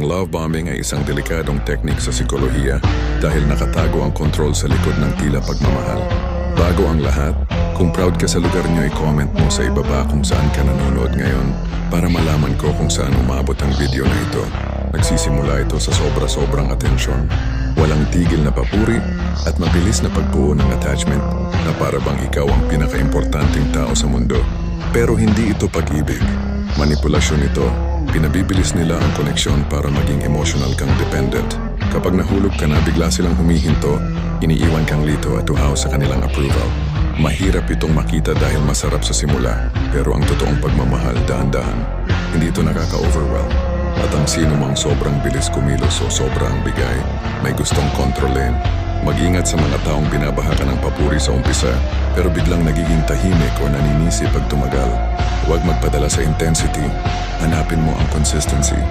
love bombing ay isang delikadong teknik sa psikolohiya dahil nakatago ang kontrol sa likod ng tila pagmamahal. Bago ang lahat, kung proud ka sa lugar nyo, i-comment mo sa ibaba kung saan ka nanonood ngayon para malaman ko kung saan umabot ang video na ito. Nagsisimula ito sa sobra-sobrang atensyon, walang tigil na papuri at mabilis na pagbuo ng attachment na para bang ikaw ang pinaka-importanting tao sa mundo. Pero hindi ito pag-ibig. Manipulasyon ito. Pinabibilis nila ang koneksyon para maging emotional kang dependent. Kapag nahulog ka na, bigla silang humihinto, iniiwan kang lito at uhaw sa kanilang approval. Mahirap itong makita dahil masarap sa simula, pero ang totoong pagmamahal dahan-dahan. Hindi ito nakaka-overwhelm. At ang sino mang sobrang bilis kumilos o sobrang bigay, may gustong kontrolin. Mag-ingat sa mga taong binabaha ka ng papuri sa umpisa, pero biglang nagiging tahimik o naninisi pag tumagal. Huwag magpadala sa intensity, hanapin mo ang consistency.